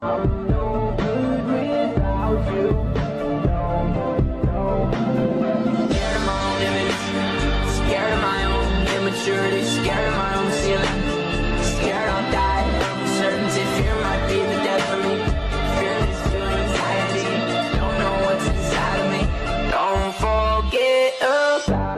I'm no good without you. Scared of my own image, scared of my own immaturity, scared of my own ceiling, scared I'll die. Certainty, fear might be the death of me. Fear is feeling anxiety, don't know what's inside of me. Don't forget about.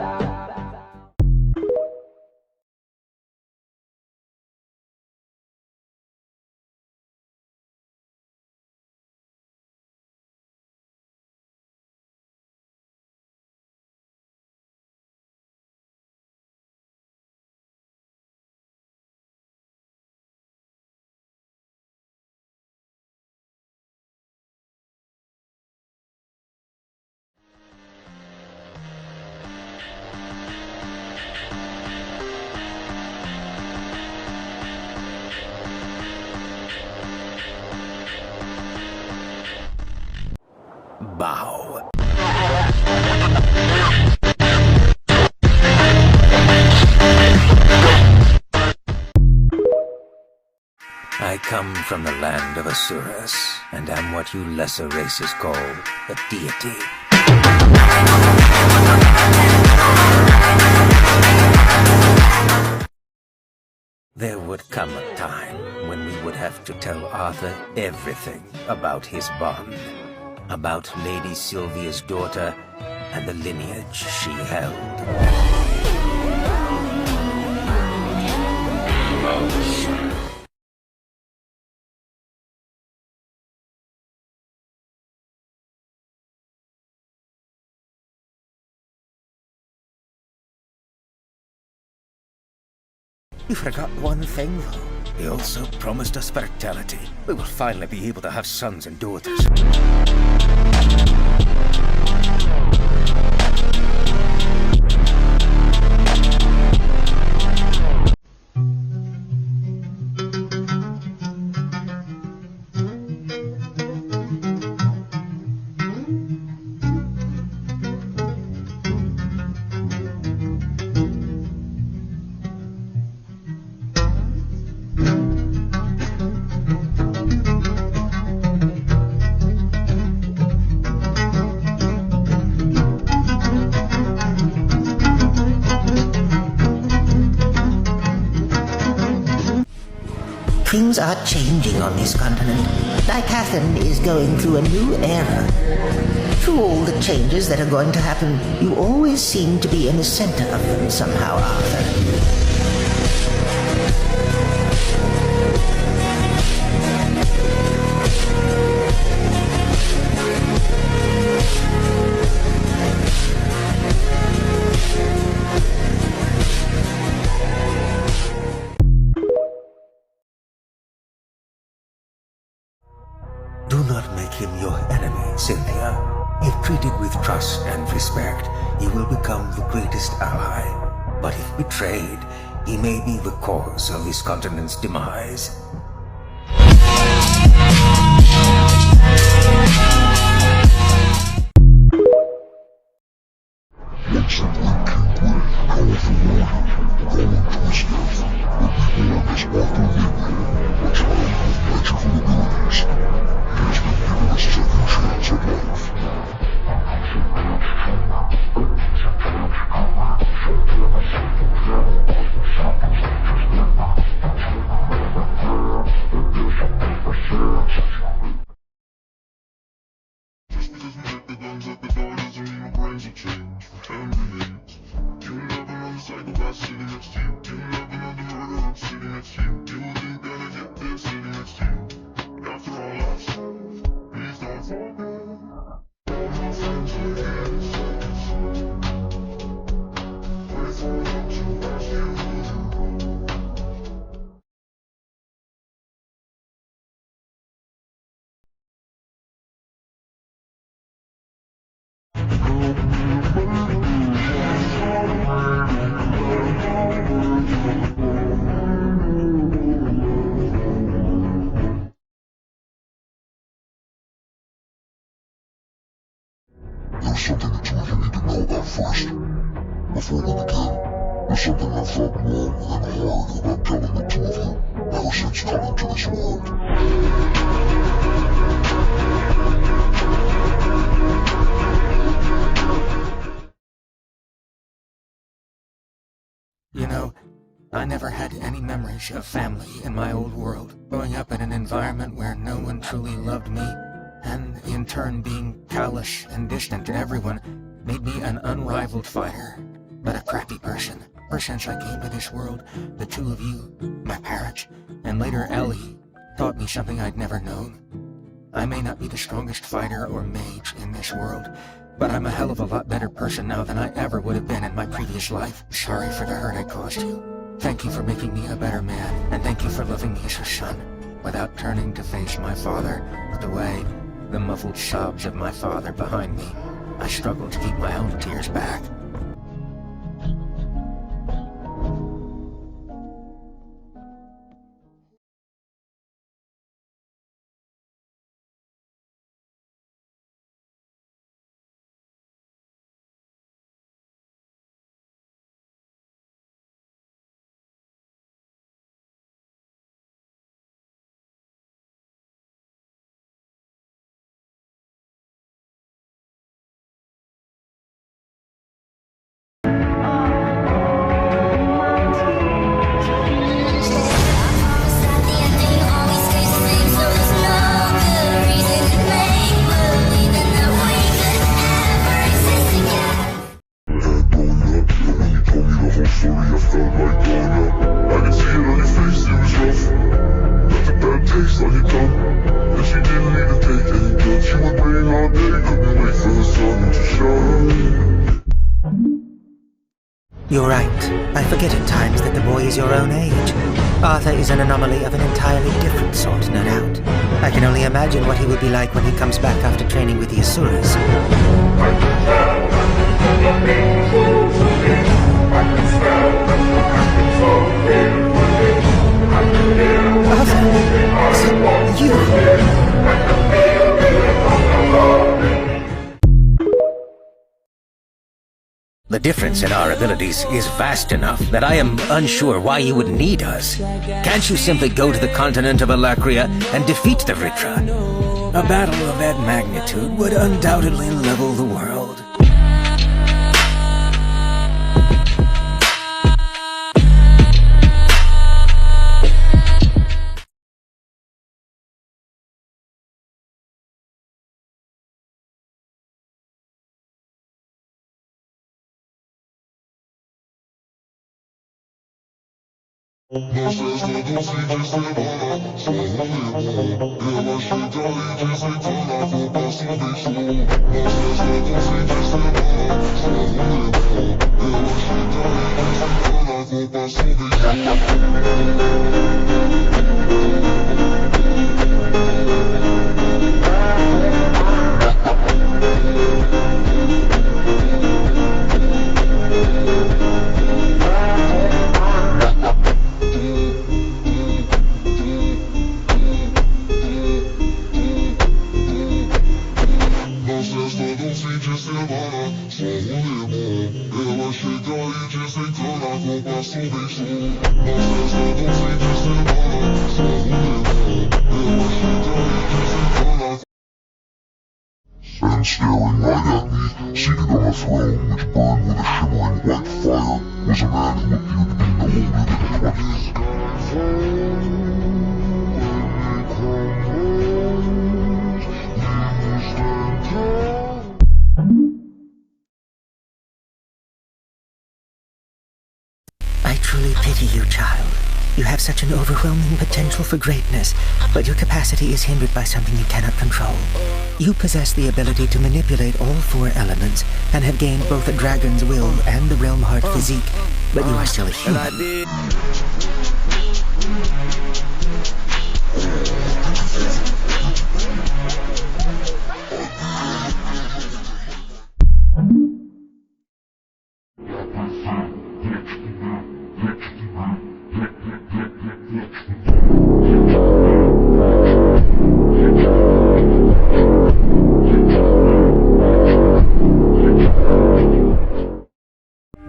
Bow. I come from the land of Asuras, and am what you lesser races call a deity. There would come a time when we would have to tell Arthur everything about his bond, about Lady Sylvia's daughter and the lineage she held. You forgot one thing, though. He also promised us fertility. We will finally be able to have sons and daughters. Things are changing on this continent. Dicathan is going through a new era. Through all the changes that are going to happen, you always seem to be in the center of them somehow, Arthur. Do not make him your enemy, Cynthia. If treated with trust and respect, he will become the greatest ally. But if betrayed, he may be the cause of this continent's demise. There's something the two of you need to know about first. Before we begin, there's something I've felt wrong and hard about telling the two of you ever since coming to this world. I never had any memories of family in my old world. Growing up in an environment where no one truly loved me, and in turn being callous and distant to everyone, made me an unrivaled fighter, but a crappy person. Ever since I came to this world, the two of you, my parents, and later Ellie, taught me something I'd never known. I may not be the strongest fighter or mage in this world, but I'm a hell of a lot better person now than I ever would have been in my previous life. Sorry for the hurt I caused you. Thank you for making me a better man, and thank you for loving me as a son, without turning to face my father, put away the muffled sobs of my father behind me. I struggled to keep my own tears back. You're right. I forget at times that the boy is your own age. Arthur is an anomaly of an entirely different sort, no doubt. I can only imagine what he will be like when he comes back after training with the Asuras. Arthur, you... The difference in our abilities is vast enough that I am unsure why you would need us. Can't you simply go to the continent of Alacrya and defeat the Vritra? A battle of that magnitude would undoubtedly level the world. And staring right at me, seated on a throne which burned with a shimmering white fire, was a man who appeared to be no older than 20. I truly pity you, child. You have such an overwhelming potential for greatness, but your capacity is hindered by something you cannot control. You possess the ability to manipulate all four elements, and have gained both a dragon's will and the realm heart physique, but you are still a human.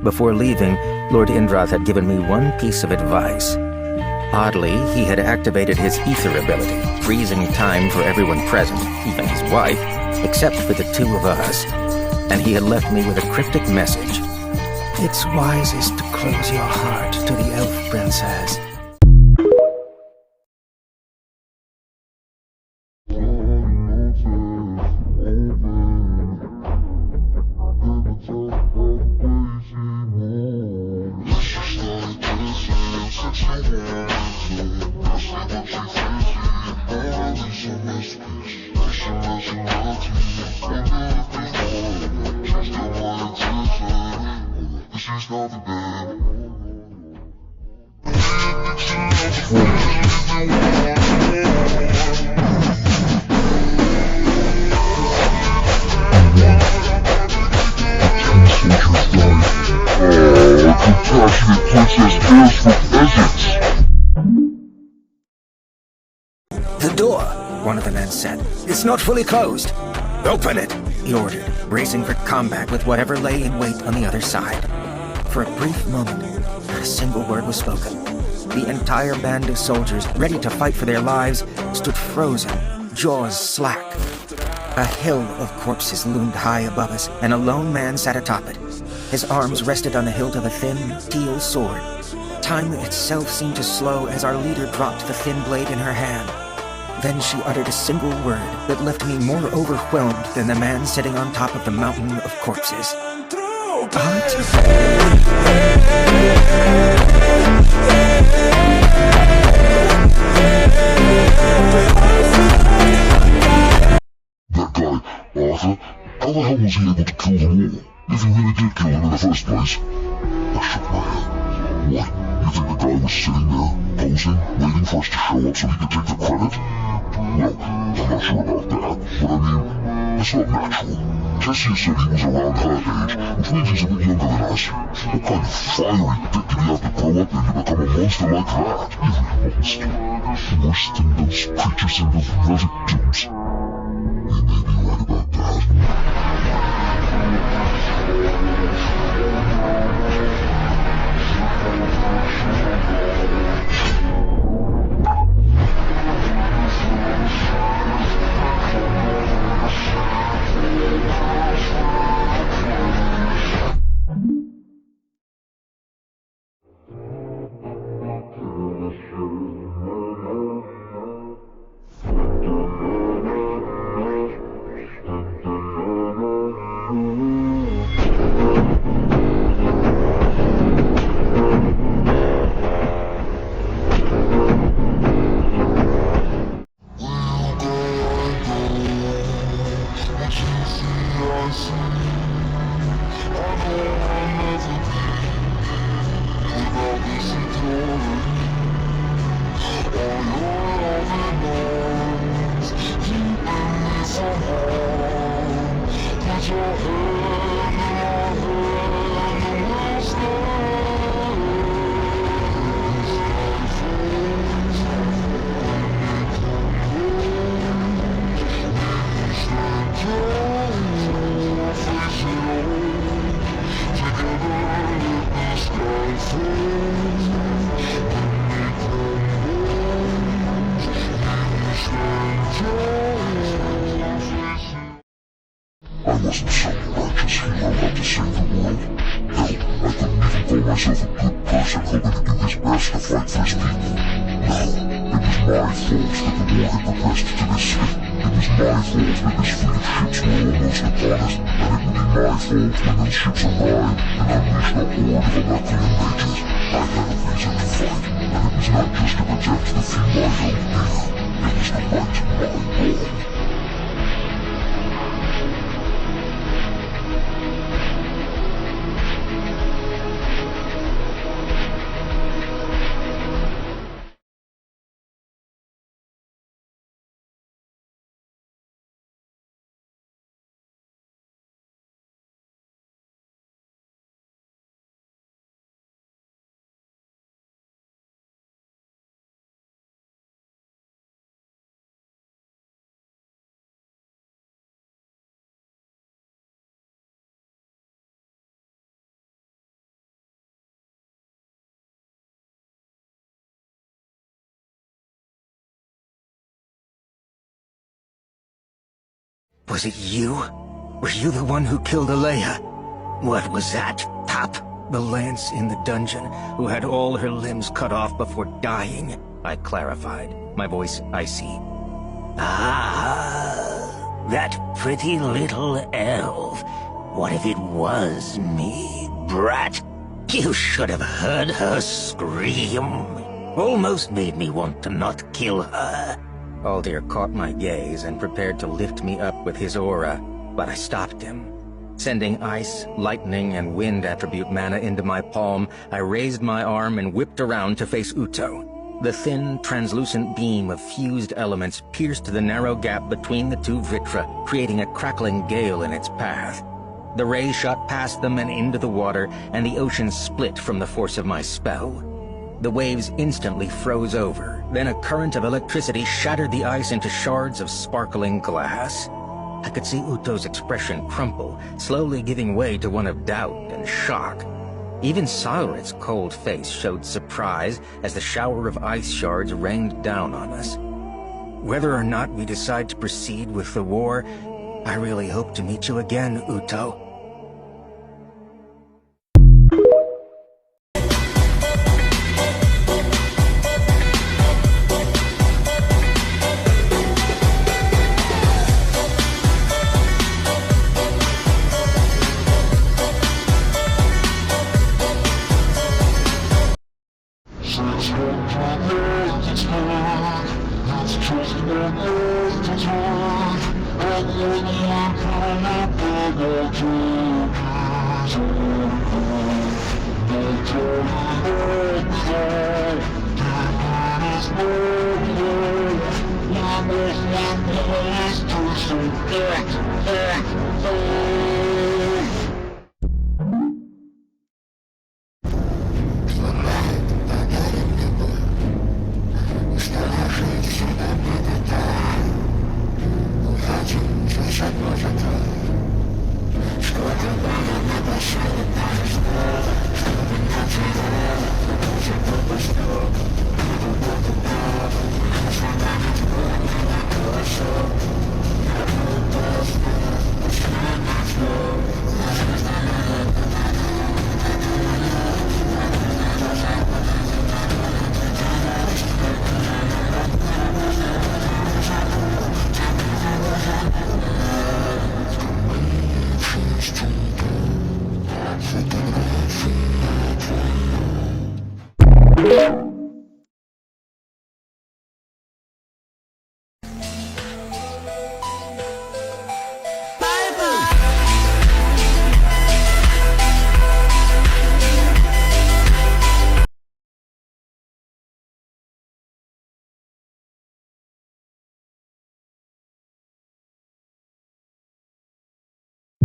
Before leaving, Lord Indrath had given me one piece of advice. Oddly, he had activated his ether ability, freezing time for everyone present, even his wife, except for the two of us. And he had left me with a cryptic message. It's wisest to close your heart to the elf princess. The door, one of the men said. It's not fully closed. Open it, he ordered, bracing for combat with whatever lay in wait on the other side. For a brief moment, not a single word was spoken. The entire band of soldiers, ready to fight for their lives, stood frozen, jaws slack. A hill of corpses loomed high above us, and a lone man sat atop it. His arms rested on the hilt of a thin, teal sword. Time itself seemed to slow as our leader dropped the thin blade in her hand. Then she uttered a single word that left me more overwhelmed than the man sitting on top of the mountain of corpses. That guy, Arthur, how the hell was he able to kill them all? If he really did kill them in the first place? I shook my head. What? You think the guy was sitting there, posing, waiting for us to show up so he could take the credit? Well, I'm not sure about that, but I mean, it's not natural. Tessia said he was around her age, which means he's a bit younger than us. What kind of fiery dick did he have to grow up in to become a monster like that? Even a monster. Worse than those creatures in the Reddit. He may be right about that. Was it you? Were you the one who killed Alea? What was that, Pop? The lance in the dungeon, who had all her limbs cut off before dying, I clarified, my voice icy. Ah, that pretty little elf. What if it was me, brat? You should have heard her scream. Almost made me want to not kill her. Aldir caught my gaze and prepared to lift me up with his aura, but I stopped him. Sending ice, lightning, and wind attribute mana into my palm, I raised my arm and whipped around to face Uto. The thin, translucent beam of fused elements pierced the narrow gap between the two Vitra, creating a crackling gale in its path. The ray shot past them and into the water, and the ocean split from the force of my spell. The waves instantly froze over, then a current of electricity shattered the ice into shards of sparkling glass. I could see Uto's expression crumple, slowly giving way to one of doubt and shock. Even Silret's cold face showed surprise as the shower of ice shards rained down on us. Whether or not we decide to proceed with the war, I really hope to meet you again, Uto.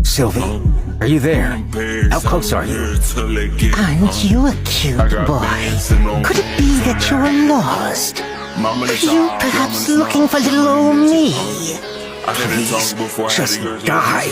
Sylvie, are you there? How close are you? Aren't you a cute boy? Could it be that you're lost? Are you perhaps looking for little old me? Please, just die.